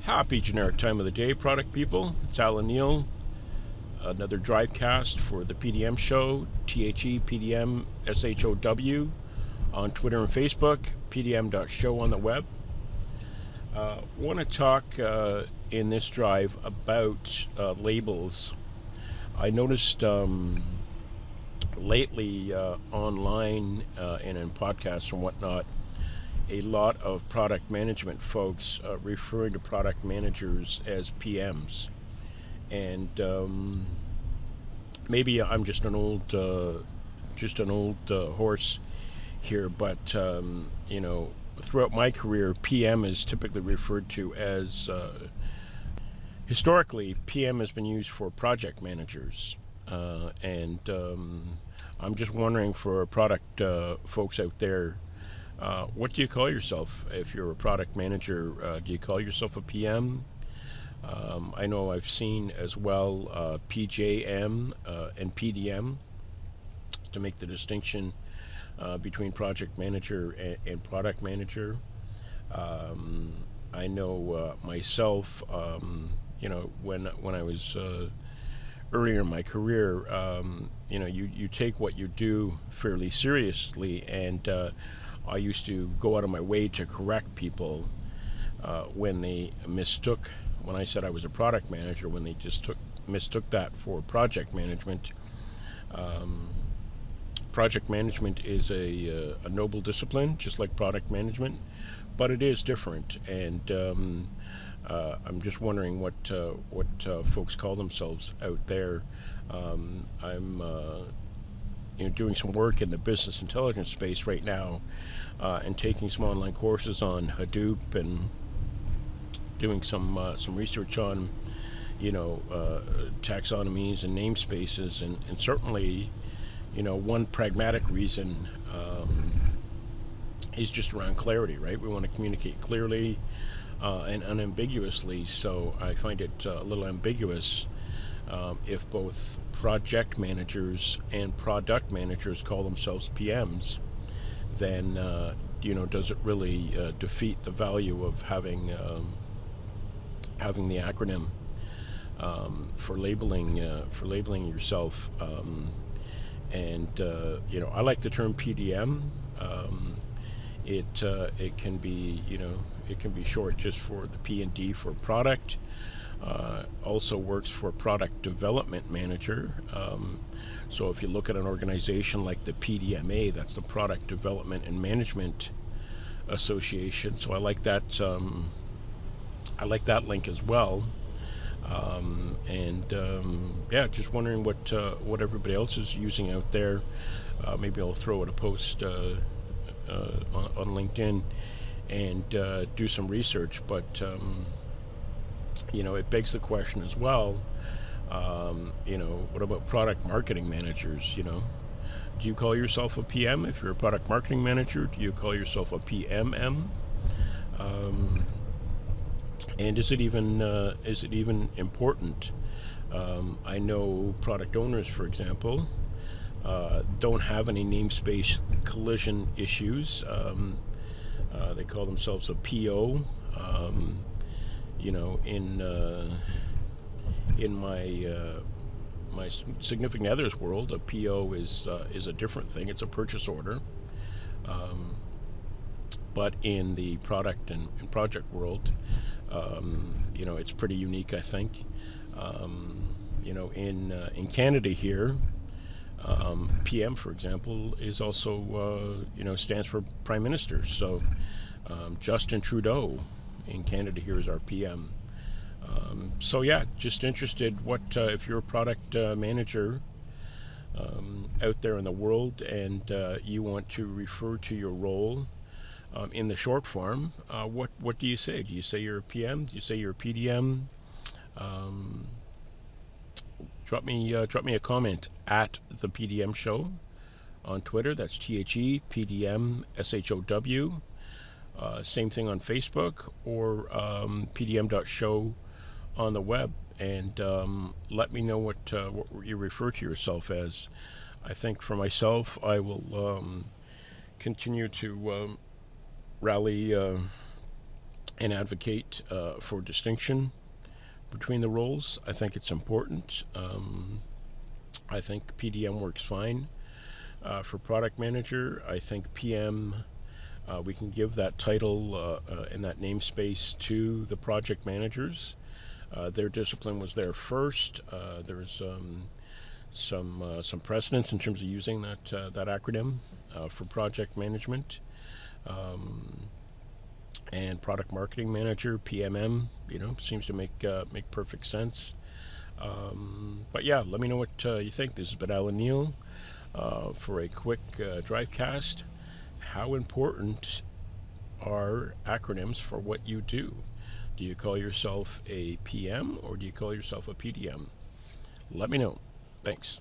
Happy generic time of the day, product people. It's Alan Neal. Another Drivecast for the PDM show, THE PDM SHOW on Twitter and Facebook, pdm.show on the web. Want to talk in this drive about labels. I noticed lately online and in podcasts and whatnot, a lot of product management folks referring to product managers as PMs. And maybe I'm just an old horse here, but throughout my career, PM is typically referred to as historically, PM has been used for project managers, and I'm just wondering for product folks out there, what do you call yourself if you're a product manager? Do you call yourself a PM? I know I've seen as well PJM and PDM to make the distinction between project manager and product manager. I know myself, when I was earlier in my career, you take what you do fairly seriously, and I used to go out of my way to correct people when they mistook, when I said I was a product manager, when they just mistook that for project management. Project management is a noble discipline, just like product management, but it is different, and I'm just wondering what folks call themselves out there. I'm doing some work in the business intelligence space right now, and taking some online courses on Hadoop and doing some research on taxonomies and namespaces, and certainly one pragmatic reason is just around clarity, right? We want to communicate clearly and unambiguously, so I find it a little ambiguous if both project managers and product managers call themselves PMs. Then does it really defeat the value of having the acronym for labeling yourself? I like the term PDM. It can be short just for the P and D for product. Also works for product development manager. So if you look at an organization like the PDMA, that's the Product Development and Management Association. So I like that. I like that link as well. Just wondering what everybody else is using out there. Maybe I'll throw out a post on LinkedIn and do some research. But it begs the question as well. What about product marketing managers? Do you call yourself a PM if you're a product marketing manager? Do you call yourself a PMM? And is it even important? I know product owners, for example, don't have any namespace collision issues. They call themselves a PO. In my significant other's world, a PO is a different thing. It's a purchase order. But in the product and project world, it's pretty unique, I think. In Canada here, PM, for example, is also stands for Prime Minister. So Justin Trudeau in Canada here is our PM. Just interested what if you're a product manager out there in the world, and you want to refer to your role in the short form, what do you say? Do you say you're a PM? Do you say you're a PDM? Drop me a comment at the PDM show on Twitter. That's THE PDM SHOW. Same thing on Facebook, or pdm.show on the web, and let me know what you refer to yourself as. I think for myself, I will continue to rally and advocate for distinction between the roles. I think it's important. I think PDM works fine for product manager. I think PM, we can give that title and that namespace to the project managers. Their discipline was there first. There's some precedence in terms of using that acronym for project management. And product marketing manager, PMM, seems to make perfect sense. But yeah, let me know what you think. This has been Alan Neal for a quick Drivecast. How important are acronyms for what you do? Do you call yourself a PM or do you call yourself a PDM? Let me know. Thanks.